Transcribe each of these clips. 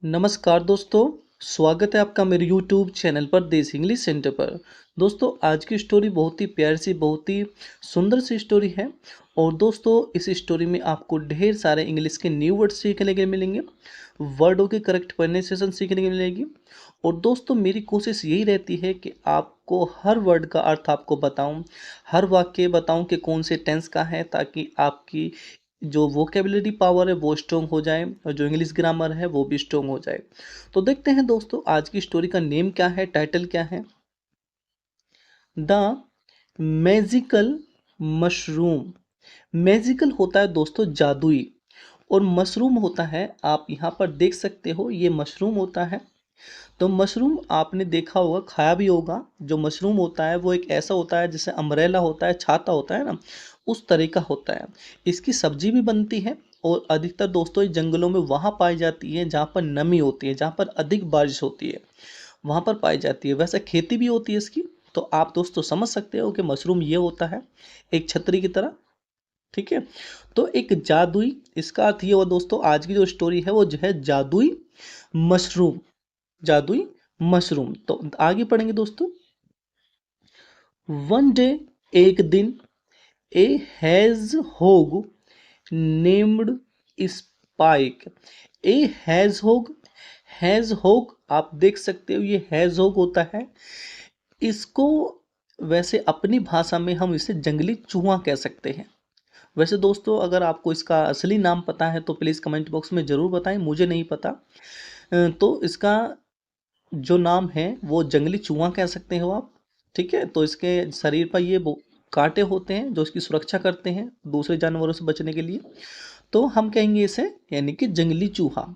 नमस्कार दोस्तों, स्वागत है आपका मेरे YouTube चैनल पर देसी इंग्लिश सेंटर पर। दोस्तों आज की स्टोरी बहुत ही प्यारी सी, बहुत ही सुंदर सी स्टोरी है। और दोस्तों इस स्टोरी में आपको ढेर सारे इंग्लिश के न्यू वर्ड सीखने के मिलेंगे, वर्डों के करेक्ट प्रोनाउंसिएशन सीखने के मिलेगी। और दोस्तों मेरी कोशिश यही रहती है कि आपको हर वर्ड का अर्थ आपको बताऊं, हर वाक्य बताऊं कि कौन से टेंस का है, ताकि आपकी जो वोकेबलरी पावर है वो स्ट्रॉन्ग हो जाए और जो इंग्लिश ग्रामर है वो भी स्ट्रॉन्ग हो जाए। तो देखते हैं दोस्तों आज की स्टोरी का नेम क्या है, टाइटल क्या है। The magical mushroom. मैजिकल होता है दोस्तों जादुई, और मशरूम होता है, आप यहाँ पर देख सकते हो ये मशरूम होता है। तो मशरूम आपने देखा होगा, खाया भी होगा। जो मशरूम होता है वो एक ऐसा होता है जैसे अम्ब्रेला होता है, छाता होता है ना, उस तरह का होता है। इसकी सब्जी भी बनती है और अधिकतर दोस्तों ये जंगलों में वहाँ पाई जाती है जहाँ पर नमी होती है, जहाँ पर अधिक बारिश होती है, वहाँ पर पाई जाती है। वैसे खेती भी होती है इसकी। तो आप दोस्तों समझ सकते हो कि मशरूम ये होता है, एक छतरी की तरह। ठीक है। तो एक जादुई, इसका अर्थ ये हुआ दोस्तों, आज की जो स्टोरी है वो जो है जादुई मशरूम। जादुई मशरूम। तो आगे पढ़ेंगे दोस्तों। वन डे, एक दिन, ए हैज होग नेम्ड स्पाइक। ए हैज होग, हैज होग आप देख सकते हो ये हैज होग होता है। इसको वैसे अपनी भाषा में हम इसे जंगली चूहा कह सकते हैं। वैसे दोस्तों अगर आपको इसका असली नाम पता है तो प्लीज़ कमेंट बॉक्स में ज़रूर बताएं, मुझे नहीं पता। तो इसका जो नाम है वो जंगली चूहा कह सकते हो आप। ठीक है। तो इसके शरीर पर ये कांटे होते हैं जो इसकी सुरक्षा करते हैं दूसरे जानवरों से बचने के लिए। तो हम कहेंगे इसे यानी कि जंगली चूहा।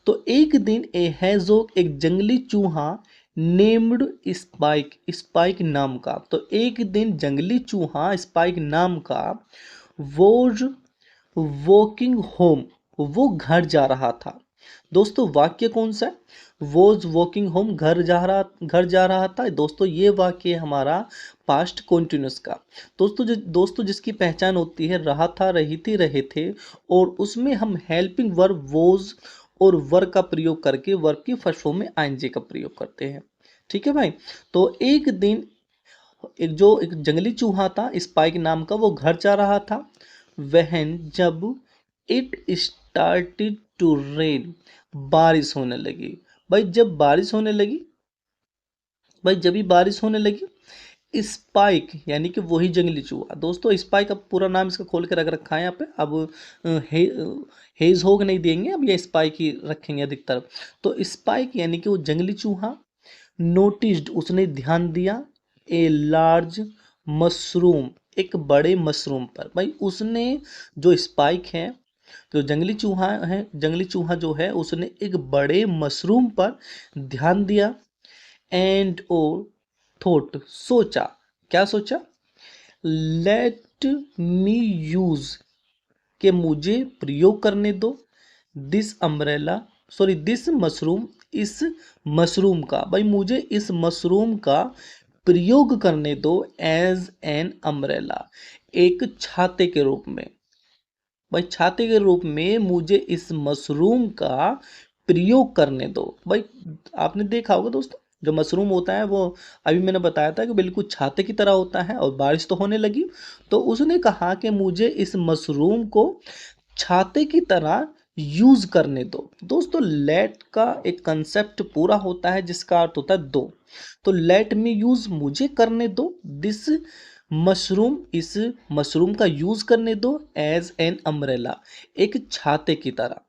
तो एक दिन ए हैजोक, एक जंगली चूहा, नेम्ड स्पाइक, स्पाइक नाम का। तो एक दिन जंगली चूहा स्पाइक नाम का वोज वॉकिंग होम, वो घर जा रहा था। दोस्तों वाक्य कौन सा है? वॉज वॉकिंग होम, घर जा रहा था। दोस्तों ये वाक्य हमारा पास्ट कॉन्टिन्यूस का। दोस्तों जिसकी पहचान होती है रहा था, रही थी, रहे थे, और उसमें हम हेल्पिंग वर्ब वॉज और वर्ब का प्रयोग करके वर्ब की फर्स्ट फॉर्म में आईएनजी का प्रयोग करते हैं। ठीक है भाई। तो एक दिन एक जंगली चूहा था स्पाइक नाम का, वो घर जा रहा था। वहन जब इट स्टार्टेड टू रेन, बारिश होने लगी। भाई जब बारिश होने लगी, भाई जब भी बारिश होने लगी, स्पाइक यानी कि वही जंगली चूहा। दोस्तों स्पाइक अब पूरा नाम इसका खोल के रख रखा है यहाँ पे। अब हे, हेज होग नहीं देंगे, अब ये स्पाइक ही रखेंगे अधिकतर। तो स्पाइक यानी कि वो जंगली चूहा, नोटिस्ड उसने ध्यान दिया, ए लार्ज मशरूम, एक बड़े मशरूम पर। भाई उसने, जो स्पाइक है, जो जंगली चूहा है, जंगली चूहा जो है उसने एक बड़े मशरूम पर ध्यान दिया। एंड ओ थॉट, सोचा। क्या सोचा? लेट मी यूज, के मुझे प्रयोग करने दो, this umbrella, sorry this mushroom, इस मशरूम का। भाई मुझे इस मशरूम का प्रयोग करने दो एज एन अम्ब्रेला, एक छाते के रूप में। भाई छाते के रूप में मुझे इस मशरूम का प्रयोग करने दो। भाई आपने देखा होगा दोस्तों, जो मशरूम होता है वो, अभी मैंने बताया था कि बिल्कुल छाते की तरह होता है, और बारिश तो होने लगी। तो उसने कहा कि मुझे इस मशरूम को छाते की तरह यूज करने दो। दोस्तों लेट का एक कंसेप्ट पूरा होता है जिसका अर्थ होता है दो। तो लेट मी यूज, मुझे करने दो, दिस मशरूम, इस मशरूम का यूज करने दो, एज एन अम्ब्रेला, एक छाते की तरह।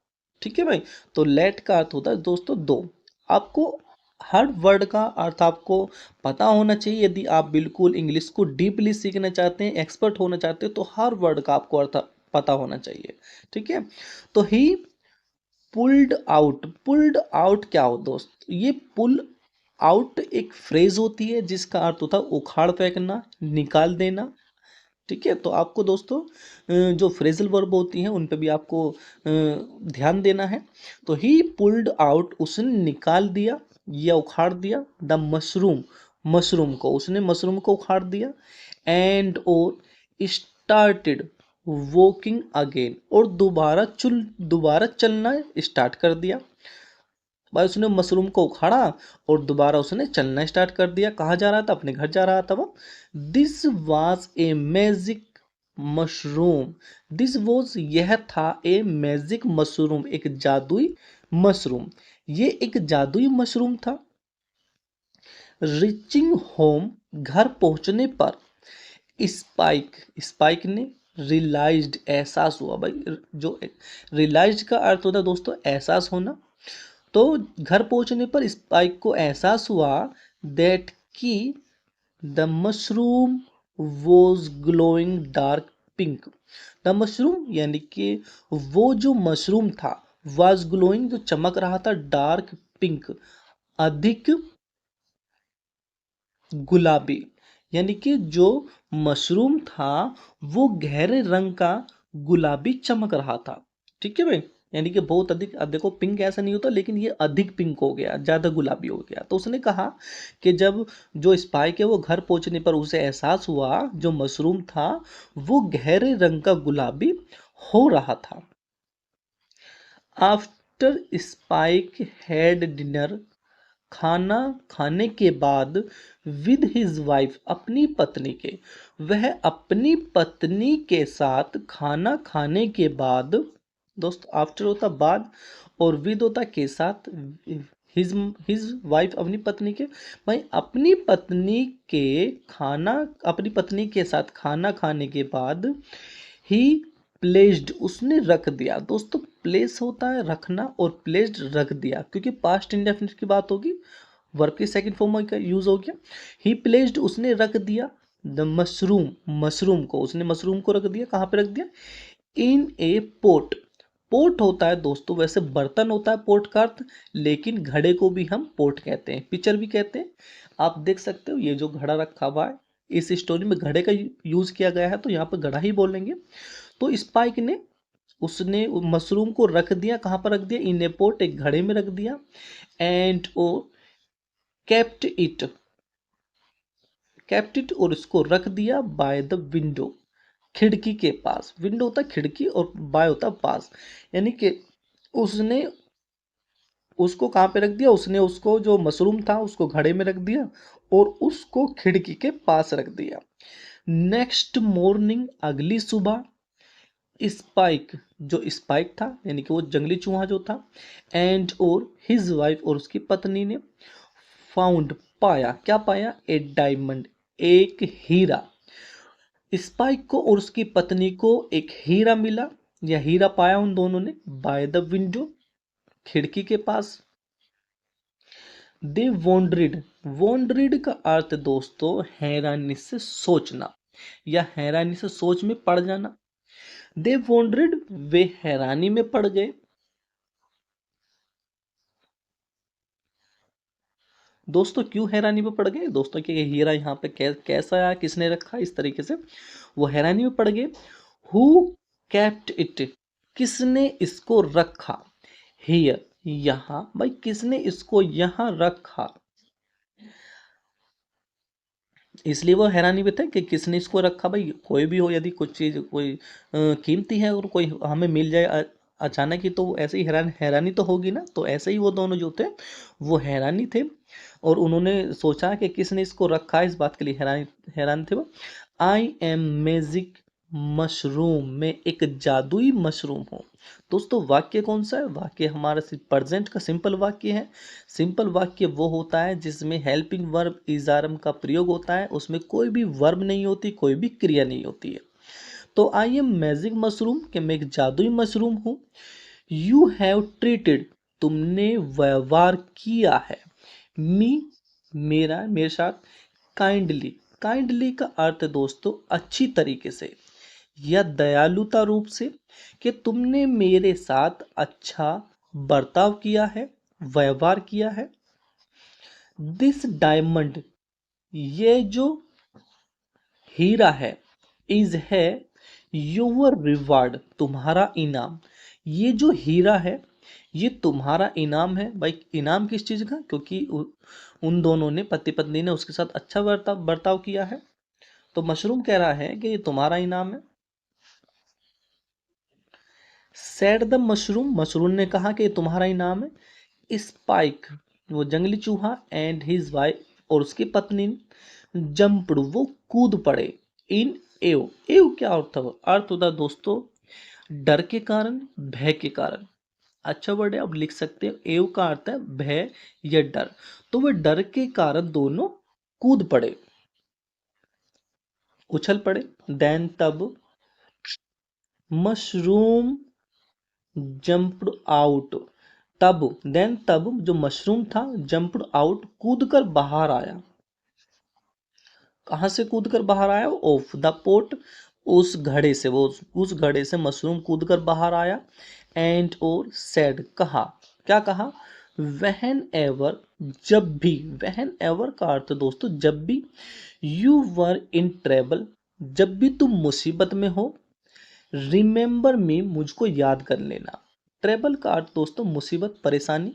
ठीक है भाई। तो लेट का अर्थ होता है दोस्तों दो। आपको हर वर्ड का अर्थ आपको पता होना चाहिए। यदि आप बिल्कुल इंग्लिश को डीपली सीखना चाहते हैं, एक्सपर्ट होना चाहते हैं, तो हर वर्ड का आपको अर्थ पता होना चाहिए। ठीक है। तो ही पुल्ड आउट, पुल्ड आउट क्या हो दोस्त? ये पुल आउट एक फ्रेज होती है जिसका अर्थ होता है उखाड़ फेंकना, निकाल देना। ठीक है। तो आपको दोस्तों जो फ्रेजल वर्ब होती हैं उन पे भी आपको ध्यान देना है। तो ही पुल्ड आउट, उसने निकाल दिया या उखाड़ दिया, द मशरूम, मशरूम को, उसने मशरूम को उखाड़ दिया। एंड और स्टार्टेड वॉकिंग अगेन, और दोबारा चलना स्टार्ट कर दिया। भाई उसने मशरूम को उखाड़ा और दोबारा उसने चलना स्टार्ट कर दिया। कहाँ जा रहा था? अपने घर जा रहा था वो। This was a magic mushroom. This was, यह था, ए मैजिक मशरूम, एक जादुई मशरूम। ये एक जादुई मशरूम था। रीचिंग होम, घर पहुंचने पर, स्पाइक, स्पाइक ने रियलाइज्ड, एहसास हुआ। भाई जो रियलाइज्ड का अर्थ होता है दोस्तों एहसास होना। तो घर पहुंचने पर स्पाइक को एहसास हुआ दैट की the mushroom was glowing dark pink. The mushroom यानी कि वो जो मशरूम था, वाज ग्लोइंग, जो चमक रहा था, डार्क पिंक, अधिक गुलाबी। यानी कि जो मशरूम था वो गहरे रंग का गुलाबी चमक रहा था। ठीक है भाई, यानी कि बहुत अधिक। अब देखो पिंक ऐसा नहीं होता, लेकिन ये अधिक पिंक हो गया, ज्यादा गुलाबी हो गया। तो उसने कहा कि जब जो स्पाइक है वो घर पहुंचने पर उसे एहसास हुआ जो मशरूम था वो गहरे रंग का गुलाबी हो रहा था। आफ्टर स्पाइक हैड डिनर, खाना खाने के बाद, विद हिज वाइफ, अपनी पत्नी के, वह अपनी पत्नी के साथ खाना खाने के बाद, दोस्त आफ्टर होता बाद और विद होता के साथ, हिज हिज वाइफ अपनी पत्नी के, भाई अपनी पत्नी के खाना, अपनी पत्नी के साथ खाना खाने के बाद, ही प्लेस्ड, उसने रख दिया। दोस्तों प्लेस होता है रखना और प्लेस्ड रख दिया, क्योंकि पास्ट इंडेफिनिट की बात होगी, वर्ब के सेकंड फॉर्म का यूज हो गया। ही प्लेस्ड, उसने रख दिया, द मशरूम, मशरूम को, उसने मशरूम को रख दिया। कहाँ पे रख दिया? इन ए पोट। पोट होता है दोस्तों वैसे बर्तन होता है पोट का अर्थ, लेकिन घड़े को भी हम पोट कहते हैं, पिचर भी कहते हैं। आप देख सकते हो ये जो घड़ा रखा हुआ है, इस स्टोरी में घड़े का यूज किया गया है, तो यहाँ पर घड़ा ही बोलेंगे। तो स्पाइक ने, उसने मशरूम को रख दिया। कहाँ पर रख दिया? इन ए पोट, एक घड़े में रख दिया। And oh kept it, kept it, और इसको रख दिया बाय द विंडो, खिड़की के पास। विंडो होता है खिड़की और बाय होता है पास, यानी कि उसने उसको कहाँ पे रख दिया? उसने उसको जो मशरूम था उसको घड़े में रख दिया और उसको खिड़की के पास रख दिया। नेक्स्ट मॉर्निंग, अगली सुबह, स्पाइक, जो स्पाइक था यानी कि वो जंगली चूहा जो था, एंड और हिज वाइफ, और उसकी पत्नी ने, फाउंड, पाया। क्या पाया? ए डायमंड, एक हीरा। स्पाइक को और उसकी पत्नी को एक हीरा मिला, या हीरा पाया उन दोनों ने, बाय द विंडो, खिड़की के पास। दे वॉन्ड्रिड, वॉन्ड्रिड का अर्थ दोस्तों हैरानी से सोचना, या हैरानी से सोच में पड़ जाना। दे वॉन्ड्रिड, वे हैरानी में पड़ गए। दोस्तों क्यों हैरानी में पड़ गए? दोस्तों कि ये हीरा यहाँ पे कैसा आया, किसने रखा, इस तरीके से वो हैरानी में पड़ गए। हु कैप्ट इट, किसने इसको रखा। हियर, यहाँ, भाई किसने इसको यहाँ रखा, इसलिए वो हैरानी में थे कि किसने इसको रखा। भाई कोई भी हो, यदि कुछ चीज कोई कीमती है और कोई हमें मिल जाए अचानक ही, तो ऐसे ही हैरानी तो होगी ना। तो ऐसे ही वो दोनों जो थे वो हैरानी थे, और उन्होंने सोचा कि किसने इसको रखा, इस बात के लिए हैरान हैरान थे वो। आई एम मैजिक मशरूम, मैं एक जादुई मशरूम हूँ। दोस्तों वाक्य कौन सा है? वाक्य हमारा प्रेजेंट का सिंपल वाक्य है। सिंपल वाक्य वो होता है जिसमें हेल्पिंग वर्ब इजारम का प्रयोग होता है, उसमें कोई भी वर्ब नहीं होती, कोई भी क्रिया नहीं होती है। तो आई एम मैजिक मशरूम, कि मैं एक जादुई मशरूम हूँ। यू हैव ट्रीटेड, तुमने व्यवहार किया है, मी, मेरा, मेरे साथ, काइंडली, काइंडली का अर्थ है दोस्तों अच्छी तरीके से या दयालुता रूप से, कि तुमने मेरे साथ अच्छा बर्ताव किया है, व्यवहार किया है। दिस डायमंड, ये जो हीरा है, इज है योर रिवार्ड, तुम्हारा इनाम। ये जो हीरा है ये तुम्हारा इनाम है। भाई इनाम किस चीज का? क्योंकि उन दोनों ने, पति पत्नी ने उसके साथ अच्छा बर्ताव किया है। तो मशरूम कह रहा है कि ये तुम्हारा इनाम है। सेड द मशरूम, मशरूम ने कहा कि ये तुम्हारा इनाम है। स्पाइक वो जंगली चूहा एंड हिज वाइफ और उसकी पत्नी जंपड वो कूद पड़े इन एव। एव क्या अर्थ होता है दोस्तों डर के कारण, भय के कारण। अच्छा वर्ड है, अब लिख सकते हैं। एव का अर्थ है भय या डर। तो वे डर के कारण दोनों कूद पड़े, उछल पड़े। देन तब मशरूम जंप्ड आउट। तब जो मशरूम था जंप्ड आउट कूद कर बाहर आया। कहां से कूद कर बाहर आया? ऑफ द पोट, उस घड़े से। वो उस घड़े से मशरूम कूद कर बाहर आया। एंड और सेड कहा, क्या कहा? वहन एवर, जब भी। वहन एवर का अर्थ दोस्तों जब भी। यू वर इन ट्रेबल, जब भी तुम मुसीबत में हो। रिमेंबर मी, मुझको याद कर लेना। ट्रेबल का अर्थ दोस्तों मुसीबत, परेशानी।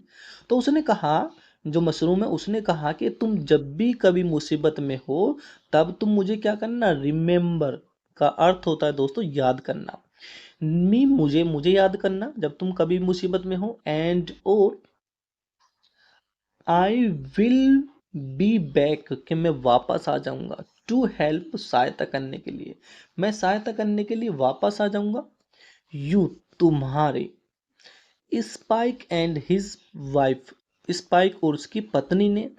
तो उसने कहा, जो मशरूम है उसने कहा कि तुम जब भी कभी मुसीबत में हो तब तुम मुझे क्या करना? रिमेंबर का अर्थ होता है दोस्तों याद करना। मी, मुझे मुझे याद करना जब तुम कभी मुसीबत में हो। एंड और आई विल बी बैक, कि मैं वापस आ जाऊंगा। टू हेल्प, सहायता करने के लिए। मैं सहायता करने के लिए वापस आ जाऊंगा। यू, तुम्हारे। Spike and his wife, spike और उसकी पत्नी ने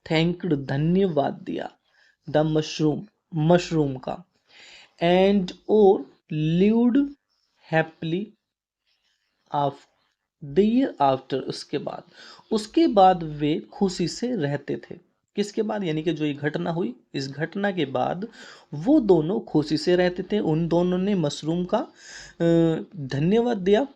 थैंक्ड, धन्यवाद दिया। द मशरूम, मशरूम का। एंड और lived happily after, the year after, उसके बाद वे खुशी से रहते थे। किसके बाद? यानी कि जो ये घटना हुई, इस घटना के बाद वो दोनों खुशी से रहते थे। उन दोनों ने मशरूम का धन्यवाद दिया